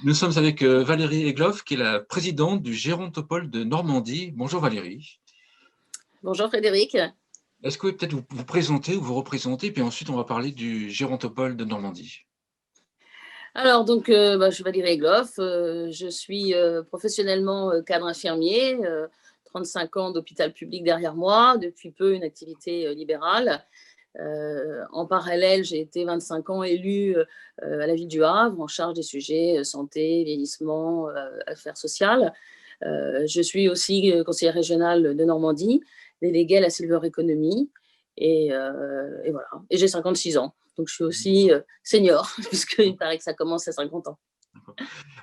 Nous sommes avec Valérie Egloff, qui est la présidente du Gérontopole de Normandie. Bonjour Valérie. Bonjour Frédéric. Est-ce que vous pouvez peut-être vous présenter ou vous représenter, puis ensuite on va parler du Gérontopole de Normandie. Alors donc, je suis Valérie Egloff, je suis professionnellement cadre infirmier, 35 ans d'hôpital public derrière moi, depuis peu une activité libérale. En parallèle, j'ai été 25 ans élue à la ville du Havre, en charge des sujets santé, vieillissement, affaires sociales. Je suis aussi conseillère régionale de Normandie, déléguée à la Silver Economy, et voilà. Et j'ai 56 ans, donc je suis aussi senior, puisqu'il paraît que ça commence à 50 ans.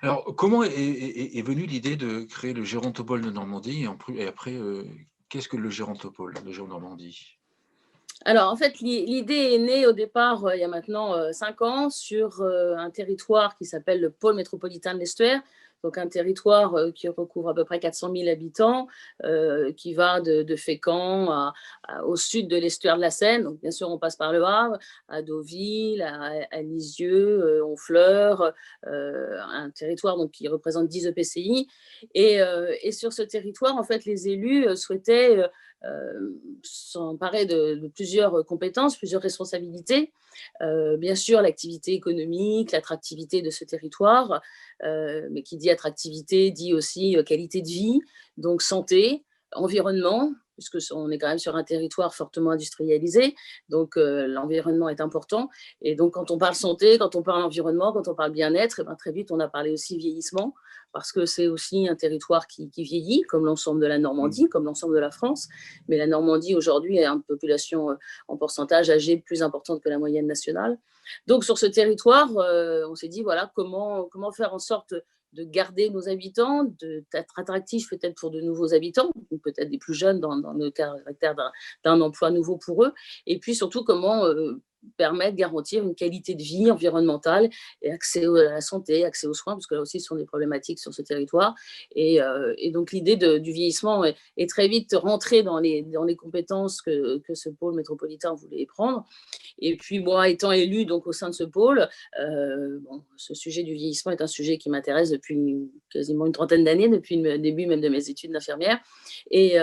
Alors, comment est venue l'idée de créer le Gérontopole de Normandie et après, qu'est-ce que le Gérontopole de Normandie? Alors, en fait, l'idée est née au départ, il y a maintenant 5 ans, sur un territoire qui s'appelle le pôle métropolitain de l'Estuaire, donc un territoire qui recouvre à peu près 400 000 habitants, qui va de Fécamp au sud de l'estuaire de la Seine. Donc, bien sûr, on passe par Le Havre, à Deauville, à Lisieux, Honfleur, un territoire donc, qui représente 10 EPCI. Et sur ce territoire, en fait, les élus souhaitaient s'emparer de plusieurs compétences, plusieurs responsabilités. Bien sûr, l'activité économique, l'attractivité de ce territoire, mais qui dit attractivité dit aussi qualité de vie, donc santé, environnement, puisque on est quand même sur un territoire fortement industrialisé, donc l'environnement est important. Et donc quand on parle santé, quand on parle environnement, quand on parle bien-être, et ben, très vite on a parlé aussi vieillissement, parce que c'est aussi un territoire qui vieillit, comme l'ensemble de la Normandie, comme l'ensemble de la France. Mais la Normandie aujourd'hui a une population en pourcentage âgée plus importante que la moyenne nationale. Donc sur ce territoire, on s'est dit voilà comment faire en sorte de garder nos habitants, d'être attractifs peut-être pour de nouveaux habitants, ou peut-être des plus jeunes dans le caractère d'un emploi nouveau pour eux, et puis surtout comment permettre, garantir une qualité de vie environnementale et accès à la santé, accès aux soins, parce que là aussi ce sont des problématiques sur ce territoire. Et donc l'idée du vieillissement est très vite rentrée dans les compétences que ce pôle métropolitain voulait prendre. Et puis moi, étant élue donc au sein de ce pôle, ce sujet du vieillissement est un sujet qui m'intéresse depuis quasiment une trentaine d'années, depuis le début même de mes études d'infirmière. Et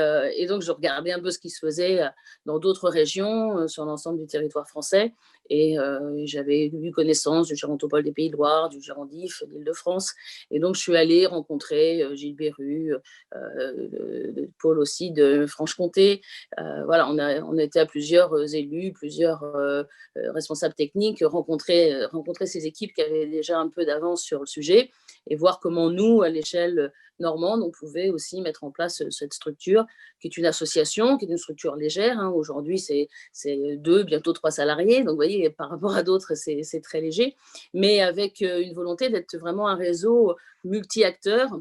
donc je regardais un peu ce qui se faisait dans d'autres régions, sur l'ensemble du territoire français. Et j'avais eu connaissance du Gérontopole des Pays de Loire, du Gérondif, de l'Île-de-France. Et donc je suis allée rencontrer Gilles Berru, le pôle aussi de Franche-Comté. Voilà, on a été à plusieurs élus, plusieurs responsables techniques, rencontrer ces équipes qui avaient déjà un peu d'avance sur le sujet et voir comment nous, à l'échelle normande, on pouvait aussi mettre en place cette structure qui est une association, qui est une structure légère. Hein. Aujourd'hui, c'est 2, bientôt 3 salariés. Donc, vous voyez, par rapport à d'autres, c'est très léger. Mais avec une volonté d'être vraiment un réseau multi-acteurs,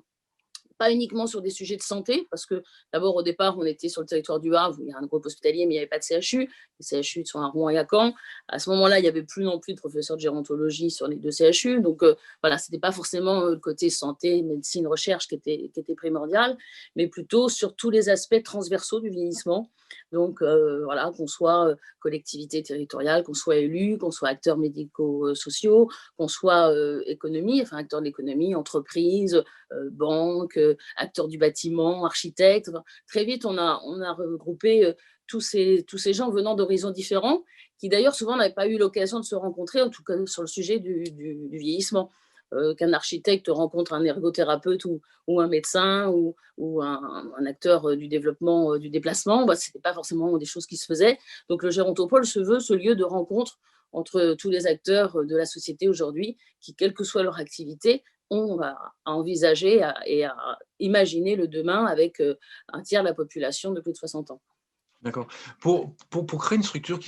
pas uniquement sur des sujets de santé, parce que d'abord au départ on était sur le territoire du Havre où il y a un groupe hospitalier mais il n'y avait pas de CHU, les CHU sont à Rouen et à Caen. À ce moment-là il n'y avait plus non plus de professeurs de gérontologie sur les 2 CHU, donc voilà, c'était pas forcément le côté santé, médecine, recherche qui était primordial, mais plutôt sur tous les aspects transversaux du vieillissement. Donc voilà, qu'on soit collectivité territoriale, qu'on soit élu, qu'on soit acteurs médico-sociaux, qu'on soit économie, enfin acteurs de l'économie, entreprise, banque, acteurs du bâtiment, architectes. Enfin, très vite, on a regroupé tous ces gens venant d'horizons différents, qui d'ailleurs souvent n'avaient pas eu l'occasion de se rencontrer, en tout cas sur le sujet du vieillissement. Qu'un architecte rencontre un ergothérapeute ou un médecin ou un acteur du développement du déplacement, ce n'était pas forcément des choses qui se faisaient. Donc le Gérontopole se veut ce lieu de rencontre entre tous les acteurs de la société aujourd'hui, qui, quelle que soit leur activité, ont à envisager et à imaginer le demain avec un tiers de la population de plus de 60 ans. D'accord. Pour créer une structure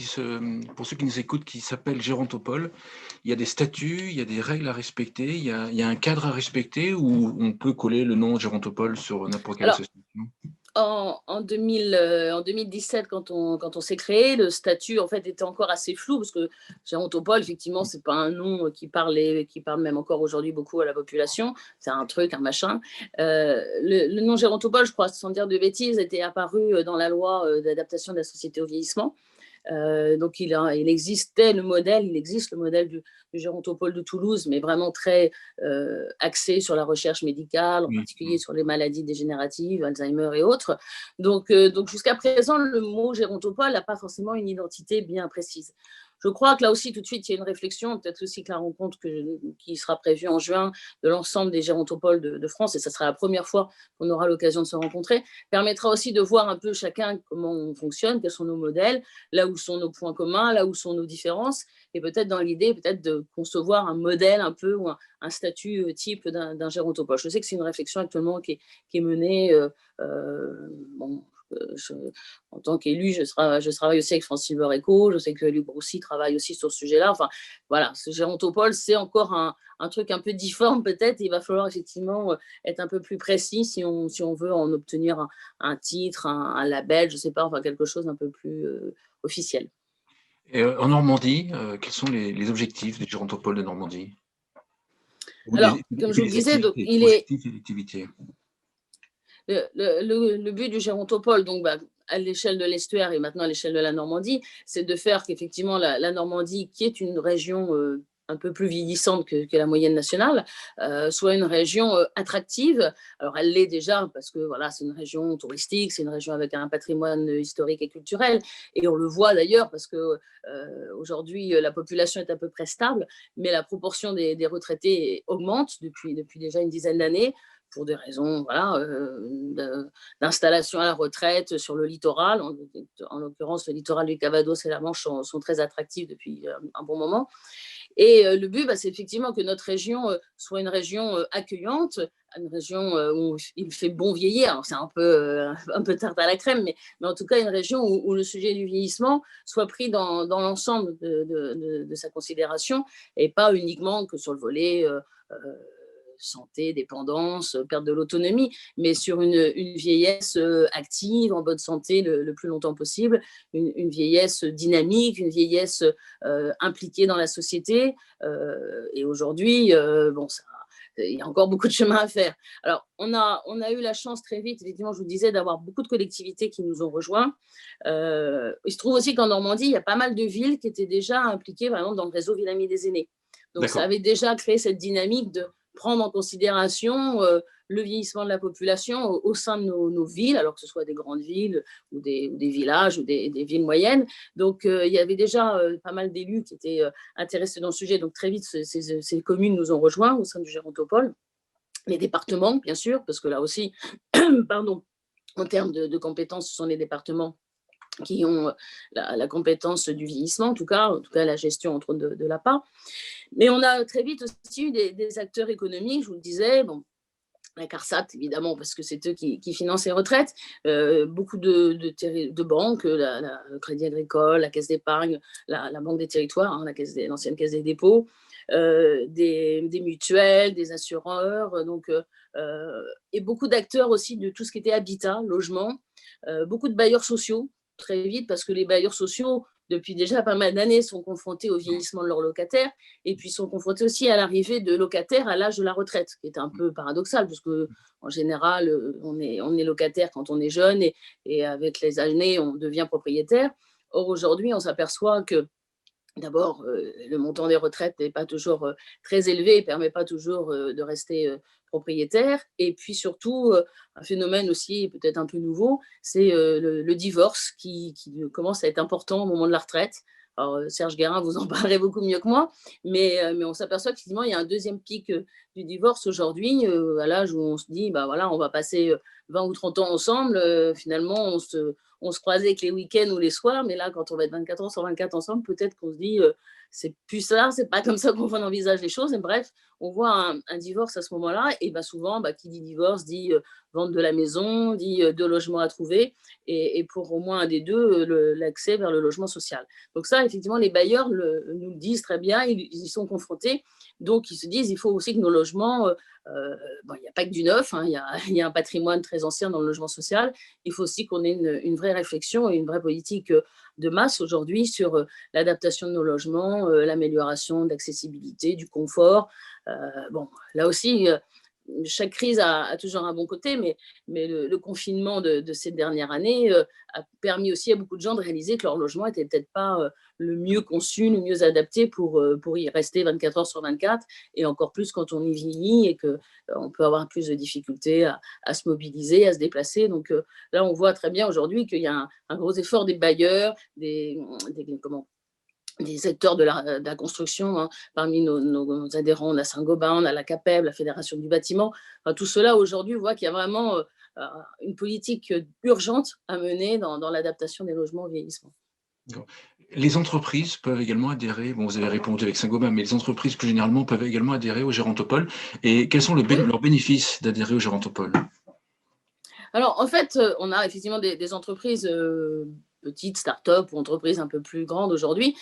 pour ceux qui nous écoutent, qui s'appelle Gérontopole, il y a des statuts, il y a des règles à respecter, il y a un cadre à respecter, ou on peut coller le nom Gérontopole sur n'importe quelle Alors, association? en 2017, quand on s'est créé, le statut en fait était encore assez flou, parce que Gérontopole, effectivement, c'est pas un nom qui parle même encore aujourd'hui beaucoup à la population. C'est un truc, un machin. Le nom Gérontopole, je crois, sans dire de bêtises, était apparu dans la loi d'adaptation de la société au vieillissement. Donc, il existe le modèle du Gérontopole de Toulouse, mais vraiment très axé sur la recherche médicale, en particulier sur les maladies dégénératives, Alzheimer et autres. Donc jusqu'à présent, le mot gérontopole n'a pas forcément une identité bien précise. Je crois que là aussi, tout de suite, il y a une réflexion, peut-être aussi que la rencontre qui sera prévue en juin de l'ensemble des gérontopoles de France, et ça sera la première fois qu'on aura l'occasion de se rencontrer, permettra aussi de voir un peu chacun comment on fonctionne, quels sont nos modèles, là où sont nos points communs, là où sont nos différences, et peut-être dans l'idée peut-être de concevoir un modèle un peu ou un statut type d'un gérontopole. Je sais que c'est une réflexion actuellement qui est menée. En tant qu'élu, je travaille aussi avec France Silver Eco. Je sais que Luc Broussy travaille aussi sur ce sujet-là. Enfin, voilà, ce gérontopole, c'est encore un truc un peu difforme peut-être. Il va falloir effectivement être un peu plus précis si on veut en obtenir un titre, un label, je ne sais pas, enfin quelque chose un peu plus officiel. Et en Normandie, quels sont les objectifs du Gérontopole de Normandie? Alors, comme je vous le disais, donc, le but du Gérontopole, donc, à l'échelle de l'estuaire et maintenant à l'échelle de la Normandie, c'est de faire qu'effectivement la Normandie, qui est une région un peu plus vieillissante que la moyenne nationale, soit une région attractive. Alors elle l'est déjà parce que voilà, c'est une région touristique, c'est une région avec un patrimoine historique et culturel, et on le voit d'ailleurs parce que aujourd'hui la population est à peu près stable, mais la proportion des retraités augmente depuis déjà une dizaine d'années, pour des raisons d'installation à la retraite sur le littoral. En l'occurrence, le littoral du Calvados et la Manche sont très attractifs depuis un bon moment. Et le but, c'est effectivement que notre région soit une région accueillante, une région où il fait bon vieillir. Alors, c'est un peu tarte à la crème, mais en tout cas, une région où le sujet du vieillissement soit pris dans l'ensemble de sa considération, et pas uniquement que sur le volet santé, dépendance, perte de l'autonomie, mais sur une vieillesse active, en bonne santé le plus longtemps possible, une vieillesse dynamique, une vieillesse impliquée dans la société. Et aujourd'hui, il y a encore beaucoup de chemin à faire. Alors, on a eu la chance très vite, effectivement, je vous disais, d'avoir beaucoup de collectivités qui nous ont rejoints. Il se trouve aussi qu'en Normandie, il y a pas mal de villes qui étaient déjà impliquées, par exemple, dans le réseau Ville-Amis des aînés. Donc, ça avait déjà créé cette dynamique de prendre en considération le vieillissement de la population au sein de nos villes, alors que ce soit des grandes villes ou des villages ou des villes moyennes. Donc, il y avait déjà pas mal d'élus qui étaient intéressés dans le sujet. Donc, très vite, ces communes nous ont rejoints au sein du Gérontopole. Les départements, bien sûr, parce que là aussi, en termes de compétences, ce sont les départements qui ont la compétence du vieillissement, en tout cas la gestion entre autres de l'APA. Mais on a très vite aussi eu des acteurs économiques, je vous le disais, la CARSAT, évidemment, parce que c'est eux qui financent les retraites, beaucoup de banques, le Crédit Agricole, la Caisse d'épargne, la Banque des Territoires, l'ancienne Caisse des dépôts, des mutuelles, des assureurs, et beaucoup d'acteurs aussi de tout ce qui était habitat, logement, beaucoup de bailleurs sociaux, très vite, parce que les bailleurs sociaux, depuis déjà pas mal d'années, sont confrontés au vieillissement de leurs locataires, et puis sont confrontés aussi à l'arrivée de locataires à l'âge de la retraite, qui est un peu paradoxal, parce qu'en général, on est locataire quand on est jeune, et avec les années, on devient propriétaire. Or, aujourd'hui, on s'aperçoit que d'abord, le montant des retraites n'est pas toujours très élevé, ne permet pas toujours de rester propriétaire. Et puis surtout, un phénomène aussi peut-être un peu nouveau, c'est le divorce qui commence à être important au moment de la retraite. Alors, Serge Guérin, vous en parlerez beaucoup mieux que moi, mais on s'aperçoit qu'effectivement, il y a un deuxième pic du divorce aujourd'hui, à l'âge où on se dit, on va passer 20 ou 30 ans ensemble, finalement, on se croisait que les week-ends ou les soirs, mais là, quand on va être 24 ans sur 24 ensemble, peut-être qu'on se dit, c'est plus ça, c'est pas comme ça qu'on envisage les choses. Et bref, on voit un divorce à ce moment-là, et souvent, qui dit divorce dit vente de la maison, dit deux logements à trouver, et pour au moins un des deux, l'accès vers le logement social. Donc ça, effectivement, les bailleurs nous le disent très bien, ils y sont confrontés. Donc, ils se disent, il faut aussi que nos logements, il n'y a pas que du neuf, il y a un patrimoine très ancien dans le logement social. Il faut aussi qu'on ait une vraie réflexion et une vraie politique de masse aujourd'hui sur l'adaptation de nos logements, l'amélioration de l'accessibilité, du confort. Là aussi, chaque crise a toujours un bon côté, mais le confinement de ces dernières années a permis aussi à beaucoup de gens de réaliser que leur logement n'était peut-être pas le mieux conçu, le mieux adapté pour y rester 24 heures sur 24, et encore plus quand on y vieillit et qu'on peut avoir plus de difficultés à se mobiliser, à se déplacer. Donc là, on voit très bien aujourd'hui qu'il y a un gros effort des bailleurs, des acteurs de la construction, hein. Parmi nos adhérents, on a Saint-Gobain, on a la CAPEB, la Fédération du bâtiment. Enfin, tout cela, aujourd'hui, on voit qu'il y a vraiment une politique urgente à mener dans l'adaptation des logements au vieillissement. Les entreprises peuvent également adhérer, bon, vous avez répondu avec Saint-Gobain, mais les entreprises plus généralement peuvent également adhérer au Gérontopoles. Et quels sont leurs bénéfices d'adhérer au Gérontopoles? Alors, en fait, on a effectivement des entreprises petites start-up ou entreprises un peu plus grandes aujourd'hui,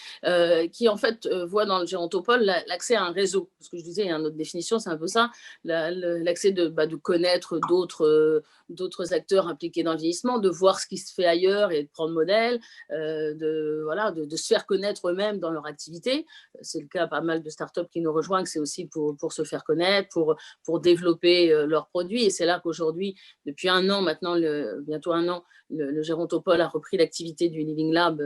qui en fait voient dans le Gérontopole l'accès à un réseau. Ce que je disais, il y a une autre définition, c'est un peu ça, l'accès de connaître d'autres acteurs impliqués dans le vieillissement, de voir ce qui se fait ailleurs et de prendre modèle, de se faire connaître eux-mêmes dans leur activité. C'est le cas pas mal de start-up qui nous rejoignent, c'est aussi pour se faire connaître, pour développer leurs produits. Et c'est là qu'aujourd'hui, depuis un an maintenant, bientôt un an, le Gérontopole a repris l'activité du Living Lab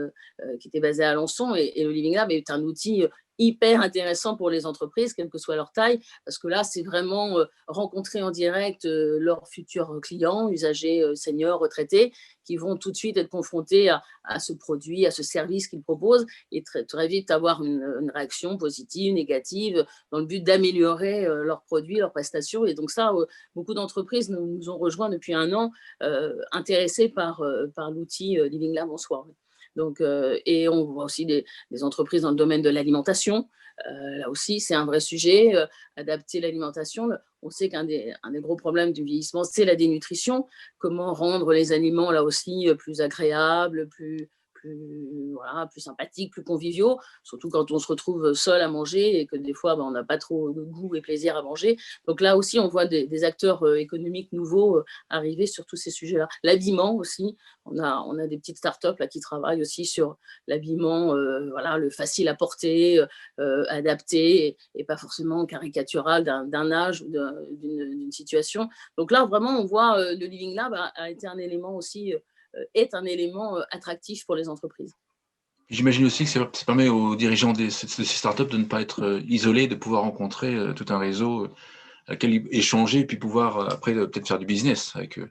qui était basé à Alençon, et le Living Lab est un outil hyper intéressant pour les entreprises, quelle que soit leur taille, parce que là, c'est vraiment rencontrer en direct leurs futurs clients, usagers, seniors, retraités, qui vont tout de suite être confrontés à ce produit, à ce service qu'ils proposent, et très vite avoir une réaction positive, négative, dans le but d'améliorer leurs produits, leurs prestations. Et donc ça, beaucoup d'entreprises nous ont rejoints depuis un an, intéressés par l'outil Living Lab en soi. Donc, et on voit aussi des entreprises dans le domaine de l'alimentation. Là aussi, c'est un vrai sujet, adapter l'alimentation. On sait qu'un des gros problèmes du vieillissement, c'est la dénutrition. Comment rendre les aliments, là aussi, plus agréables, plus sympathiques, plus conviviaux, surtout quand on se retrouve seul à manger et que des fois, on n'a pas trop de goût et plaisir à manger. Donc là aussi, on voit des acteurs économiques nouveaux arriver sur tous ces sujets-là. L'habillement aussi, on a des petites startups là, qui travaillent aussi sur l'habillement, le facile à porter, adapté, et pas forcément caricatural d'un âge ou d'une situation. Donc là, vraiment, on voit le Living Lab a été un élément aussi, est un élément attractif pour les entreprises. J'imagine aussi que ça permet aux dirigeants de ces startups de ne pas être isolés, de pouvoir rencontrer tout un réseau à lequel échanger, et puis pouvoir après peut-être faire du business avec eux.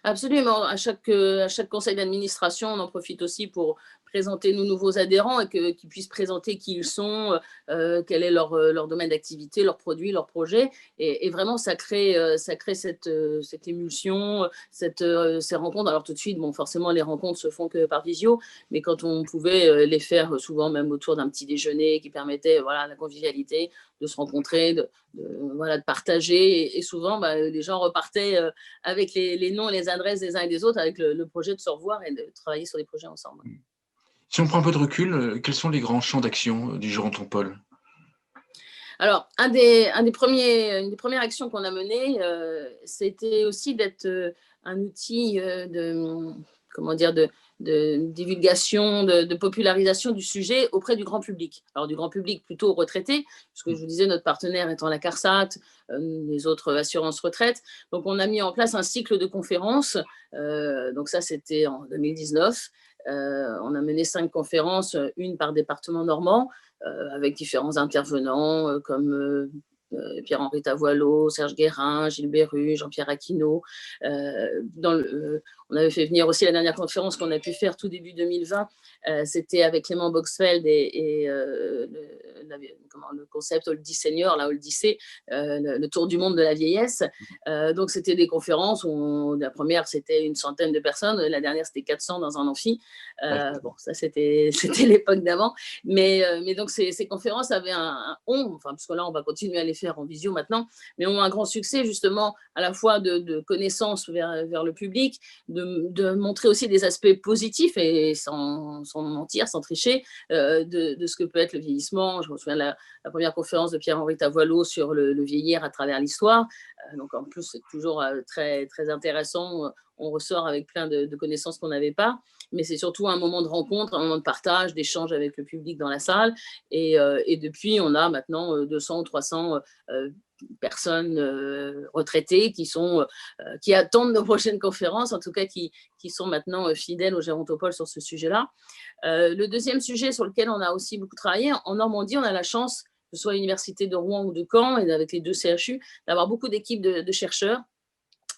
Absolument. À chaque conseil d'administration, on en profite aussi pour présenter nos nouveaux adhérents et qu'ils puissent présenter qui ils sont, quel est leur domaine d'activité, leurs produits, leurs projets. Et vraiment, ça crée cette émulsion, ces rencontres. Alors tout de suite, forcément, les rencontres se font que par visio, mais quand on pouvait les faire souvent même autour d'un petit déjeuner qui permettait la convivialité, de se rencontrer, de partager. Et souvent, les gens repartaient avec les noms et les adresses des uns et des autres, avec le projet de se revoir et de travailler sur des projets ensemble. Si on prend un peu de recul, quels sont les grands champs d'action du Gérontopole? Alors, une des premières actions qu'on a menées, c'était aussi d'être un outil de divulgation, de popularisation du sujet auprès du grand public. Alors du grand public plutôt retraité, puisque je vous disais, notre partenaire étant la CARSAT, les autres assurances retraite. Donc on a mis en place un cycle de conférences, donc ça c'était en 2019. On a mené 5 conférences, une par département normand, avec différents intervenants comme Pierre-Henri Tavoileau, Serge Guérin, Gilles Berru, Jean-Pierre Aquino. On avait fait venir aussi la dernière conférence qu'on a pu faire tout début 2020, c'était avec Clément Boxfeld et le concept Oldie Senior, Oldie, le tour du monde de la vieillesse. Donc c'était des conférences où la première c'était une centaine de personnes, la dernière c'était 400 dans un amphi. Ça c'était l'époque d'avant. Mais donc ces conférences avaient parce que là on va continuer à les faire en visio maintenant, mais ont un grand succès justement à la fois de connaissances vers le public, de montrer aussi des aspects positifs et sans mentir, sans tricher, de ce que peut être le vieillissement. Je me souviens de la première conférence de Pierre-Henri Tavoileau sur le vieillir à travers l'histoire. Donc en plus, c'est toujours très, très intéressant. on ressort avec plein de connaissances qu'on n'avait pas. Mais c'est surtout un moment de rencontre, un moment de partage, d'échange avec le public dans la salle. Et depuis, on a maintenant 200 ou 300 personnes retraitées qui attendent nos prochaines conférences, en tout cas qui sont maintenant fidèles au Gérontopole sur ce sujet-là. Le deuxième sujet sur lequel on a aussi beaucoup travaillé, en Normandie, on a la chance, que ce soit l'université de Rouen ou de Caen, et avec les 2 CHU, d'avoir beaucoup d'équipes de chercheurs.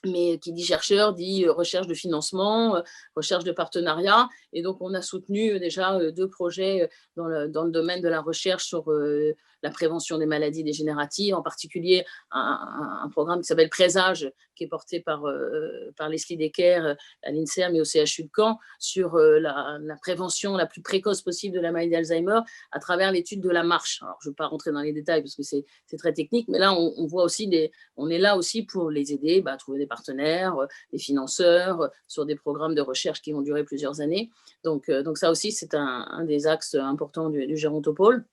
Mais qui dit chercheur dit recherche de financement, recherche de partenariat. Et donc, on a soutenu déjà 2 projets dans le domaine de la recherche sur la prévention des maladies dégénératives, en particulier un programme qui s'appelle Présage, qui est porté par Leslie Decker à l'INSERM et au CHU de Caen, sur la prévention la plus précoce possible de la maladie d'Alzheimer à travers l'étude de la marche. Alors, je ne vais pas rentrer dans les détails parce que c'est très technique, mais là, on voit aussi on est là aussi pour les aider à trouver des partenaires, des financeurs, sur des programmes de recherche qui vont durer plusieurs années. Donc ça aussi, c'est un des axes importants du Gérontopole.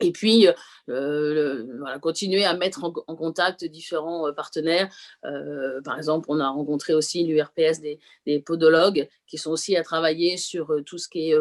Et puis, voilà, continuer à mettre en contact différents partenaires. Par exemple, on a rencontré aussi l'URPS des podologues qui sont aussi à travailler sur tout ce qui est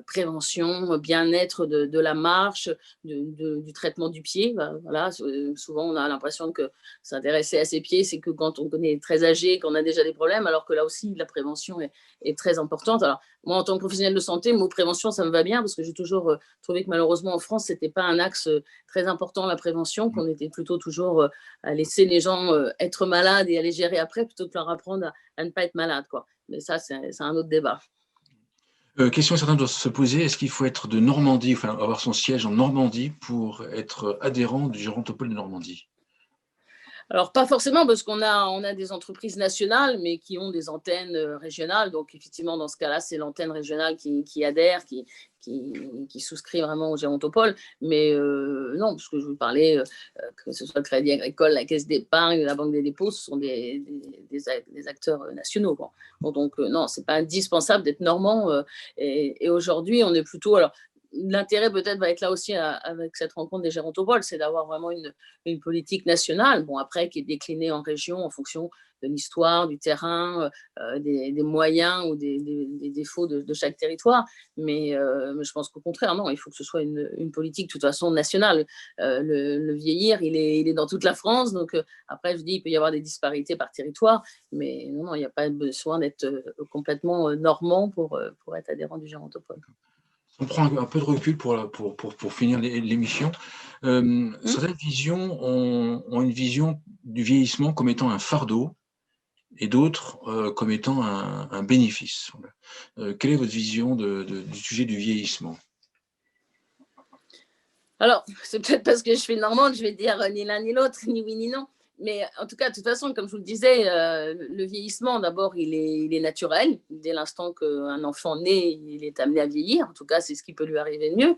prévention, bien-être de la marche, du traitement du pied. Voilà, souvent, on a l'impression que s'intéresser à ses pieds, c'est que quand on est très âgé, qu'on a déjà des problèmes, alors que là aussi, la prévention est très importante. Alors, moi, en tant que professionnel de santé, le mot prévention, ça me va bien parce que j'ai toujours trouvé que malheureusement, en France, ce n'était pas un axe très important, la prévention, qu'on était plutôt toujours à laisser les gens être malades et à les gérer après plutôt que leur apprendre à ne pas être malade, quoi. Mais ça, c'est un autre débat. Question que certains doivent se poser, est-ce qu'il faut être de Normandie, enfin avoir son siège en Normandie pour être adhérent du Gérontopole de Normandie? Alors, pas forcément, parce qu'on a des entreprises nationales, mais qui ont des antennes régionales. Donc, effectivement, dans ce cas-là, c'est l'antenne régionale qui adhère, qui souscrit vraiment au Gérontopole. Mais non, parce que je vous parlais, que ce soit le Crédit Agricole, la Caisse d'épargne, la Banque des dépôts, ce sont des acteurs nationaux, quoi. Donc non, ce n'est pas indispensable d'être normand. Et aujourd'hui, on est plutôt… Alors, l'intérêt peut-être va être là aussi avec cette rencontre des Gérontopoles, c'est d'avoir vraiment une politique nationale, bon après qui est déclinée en région en fonction de l'histoire, du terrain, des moyens ou des défauts de chaque territoire. Mais je pense qu'au contraire, non, il faut que ce soit une politique de toute façon nationale. Le vieillir, il est dans toute la France, donc après je dis il peut y avoir des disparités par territoire, mais non, il n'y a pas besoin d'être complètement normand pour être adhérent du Gérontopole. On prend un peu de recul pour finir l'émission. Certaines visions ont une vision du vieillissement comme étant un fardeau et d'autres comme étant un bénéfice. Quelle est votre vision du sujet du vieillissement? Alors, c'est peut-être parce que je suis normande, je vais dire ni l'un ni l'autre, ni oui ni non. Mais en tout cas, de toute façon, comme je vous le disais, le vieillissement, d'abord, il est naturel. Dès l'instant qu'un enfant naît, il est amené à vieillir. En tout cas, c'est ce qui peut lui arriver de mieux.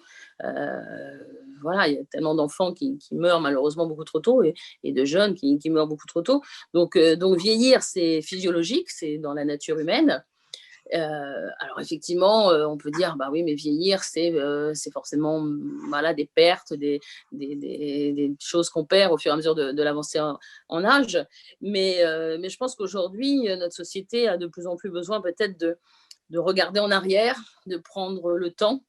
Voilà, il y a tellement d'enfants qui meurent malheureusement beaucoup trop tôt et de jeunes qui meurent beaucoup trop tôt. Donc vieillir, c'est physiologique, c'est dans la nature humaine. Alors effectivement, on peut dire bah oui, mais vieillir, c'est forcément voilà, des pertes, des choses qu'on perd au fur et à mesure de l'avancée en âge. Mais je pense qu'aujourd'hui, notre société a de plus en plus besoin peut-être de regarder en arrière, de prendre le temps.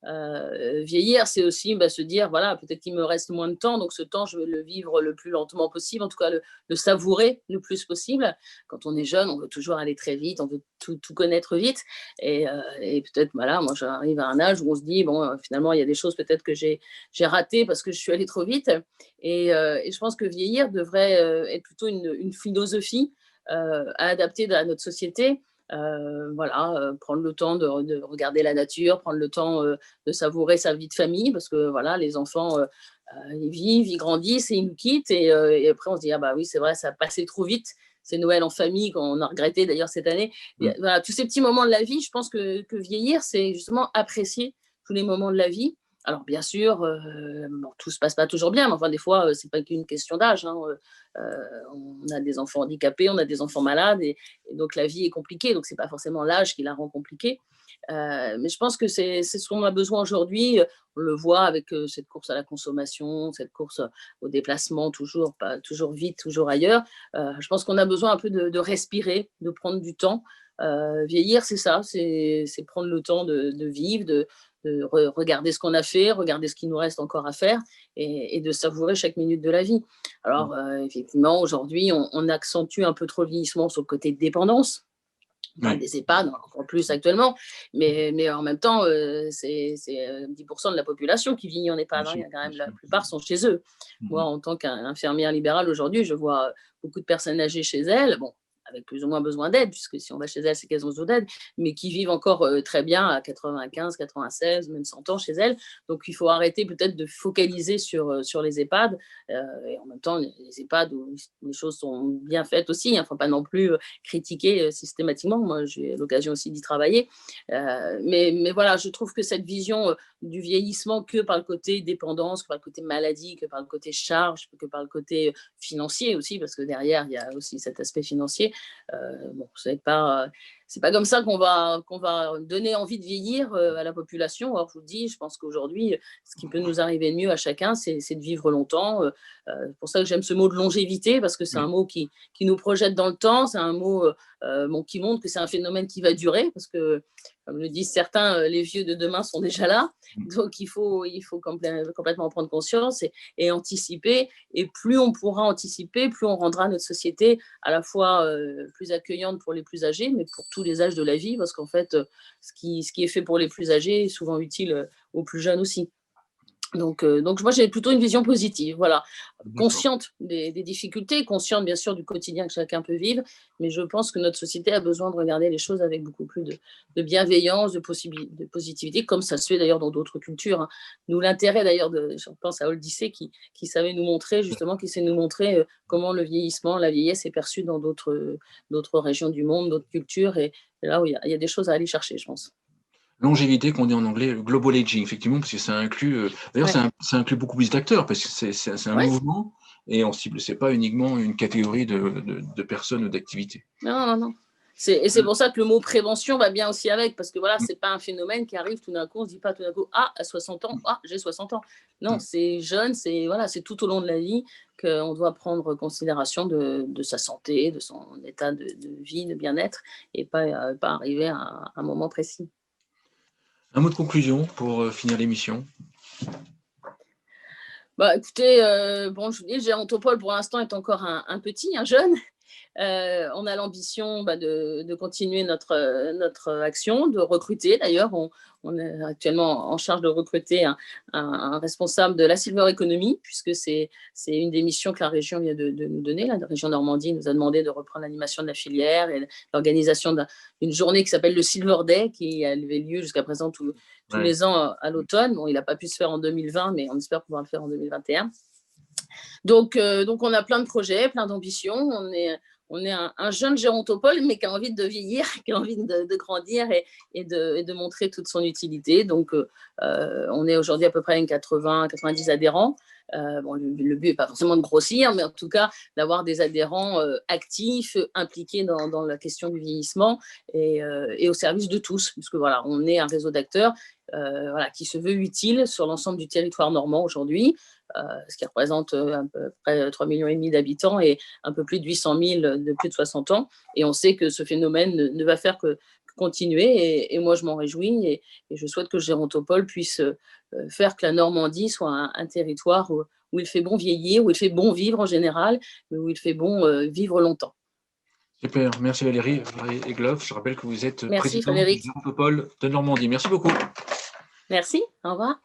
Vieillir, c'est aussi se dire, voilà, peut-être qu'il me reste moins de temps, donc ce temps, je vais le vivre le plus lentement possible, en tout cas le savourer le plus possible. Quand on est jeune, on veut toujours aller très vite, on veut tout connaître vite. Et peut-être, voilà, moi, j'arrive à un âge où on se dit, bon, finalement, il y a des choses peut-être que j'ai ratées parce que je suis allée trop vite. Et je pense que vieillir devrait être plutôt une philosophie à adapter à notre société. Voilà, prendre le temps de regarder la nature, prendre le temps de savourer sa vie de famille, parce que voilà, les enfants, ils vivent, ils grandissent et ils nous quittent, et après on se dit, ah bah oui, c'est vrai, ça a passé trop vite, c'est Noël en famille, qu'on a regretté d'ailleurs cette année. Voilà, tous ces petits moments de la vie, je pense que vieillir, c'est justement apprécier tous les moments de la vie, Alors bien sûr, bon, tout se passe pas toujours bien, mais enfin des fois, c'est pas qu'une question d'âge, hein, on a des enfants handicapés, on a des enfants malades et donc la vie est compliquée, donc c'est pas forcément l'âge qui la rend compliquée. Mais je pense que c'est ce qu'on a besoin aujourd'hui, on le voit avec, cette course à la consommation, cette course, au déplacement toujours pas toujours vite, toujours ailleurs. Je pense qu'on a besoin un peu de respirer, de prendre du temps. Vieillir, c'est ça, c'est prendre le temps de vivre, de regarder ce qu'on a fait, regarder ce qu'il nous reste encore à faire et de savourer chaque minute de la vie. Alors, effectivement, aujourd'hui, on accentue un peu trop le vieillissement sur le côté dépendance. On parle Ouais. des EHPAD, encore plus actuellement, mais en même temps, c'est 10% de la population qui vit en Bien EHPAD. Hein. Il sûr, y a quand bien même, la sûr. plupart sont chez eux. Moi, en tant qu'infirmière libérale aujourd'hui, je vois beaucoup de personnes âgées chez elles. Bon, avec plus ou moins besoin d'aide, puisque si on va chez elles, c'est qu'elles ont besoin d'aide, mais qui vivent encore très bien à 95, 96, même 100 ans chez elles. Donc, il faut arrêter peut-être de focaliser sur les EHPAD. Et en même temps, les EHPAD où les choses sont bien faites aussi. Il ne faut pas non plus critiquer systématiquement. Moi, j'ai l'occasion aussi d'y travailler. Mais voilà, je trouve que cette vision du vieillissement que par le côté dépendance, que par le côté maladie, que par le côté charge, que par le côté financier aussi, parce que derrière, il y a aussi cet aspect financier. Bon, c'est pas comme ça qu'on va donner envie de vieillir à la population. Alors, je vous dis, je pense qu'aujourd'hui, ce qui peut nous arriver de mieux à chacun, c'est de vivre longtemps. C'est pour ça que j'aime ce mot de longévité, parce que c'est un Oui. mot qui nous projette dans le temps. C'est un mot bon, qui montre que c'est un phénomène qui va durer, parce que, comme le disent certains, les vieux de demain sont déjà là. Donc, il faut complètement en prendre conscience et anticiper. Et plus on pourra anticiper, plus on rendra notre société à la fois plus accueillante pour les plus âgés, mais pour tous les âges de la vie, parce qu'en fait, ce qui est fait pour les plus âgés est souvent utile aux plus jeunes aussi. Donc moi, j'ai plutôt une vision positive, voilà. D'accord. Consciente des difficultés, consciente bien sûr du quotidien que chacun peut vivre, mais je pense que notre société a besoin de regarder les choses avec beaucoup plus de bienveillance, de positivité, comme ça se fait d'ailleurs dans d'autres cultures. Hein. Nous, l'intérêt d'ailleurs, je pense à Oldysée qui savait nous montrer, justement, qui sait nous montrer comment le vieillissement, la vieillesse est perçue dans d'autres régions du monde, d'autres cultures, et là où il y a des choses à aller chercher, je pense. Longévité qu'on dit en anglais, le global aging, effectivement, parce que ça inclut, d'ailleurs, Ouais. ça inclut beaucoup plus d'acteurs, parce que c'est un Ouais. mouvement et on cible, c'est pas uniquement une catégorie de personnes ou d'activités. Non, non, non. C'est pour ça que le mot prévention va bien aussi avec, parce que voilà, c'est pas un phénomène qui arrive tout d'un coup, on se dit pas tout d'un coup, ah, à 60 ans, ah, j'ai 60 ans. Non, c'est jeune, c'est tout au long de la vie qu'on doit prendre considération de sa santé, de son état de vie, de bien-être, et pas arriver à un moment précis. Un mot de conclusion pour finir l'émission. Bah, écoutez, bon, je vous dis, le Gérontopole, pour l'instant, est encore un petit, un jeune. On a l'ambition de continuer notre action, de recruter. D'ailleurs, on est actuellement en charge de recruter un responsable de la Silver Economy, puisque c'est une des missions que la région vient de nous donner. La région Normandie nous a demandé de reprendre l'animation de la filière et l'organisation d'une journée qui s'appelle le Silver Day, qui avait lieu jusqu'à présent tous Ouais. les ans à l'automne. Bon, il n'a pas pu se faire en 2020, mais on espère pouvoir le faire en 2021. Donc, on a plein de projets, plein d'ambitions. On est un jeune gérontopole, mais qui a envie de vieillir, qui a envie de grandir et de montrer toute son utilité. Donc, on est aujourd'hui à peu près 80-90 adhérents. Bon, le but n'est pas forcément de grossir, mais en tout cas d'avoir des adhérents actifs, impliqués dans la question du vieillissement et au service de tous, puisque voilà, on est un réseau d'acteurs voilà, qui se veut utile sur l'ensemble du territoire normand aujourd'hui. Ce qui représente à peu près 3,5 millions d'habitants et un peu plus de 800 000 de plus de 60 ans. Et on sait que ce phénomène ne va faire que continuer. Et moi, je m'en réjouis et je souhaite que le Gérontopole puisse faire que la Normandie soit un territoire où il fait bon vieillir, où il fait bon vivre en général, mais où il fait bon vivre longtemps. Super, merci Valérie Egloff. Je rappelle que vous êtes Merci présidente du Frédéric. Gérontopole de Normandie. Merci beaucoup. Merci, au revoir.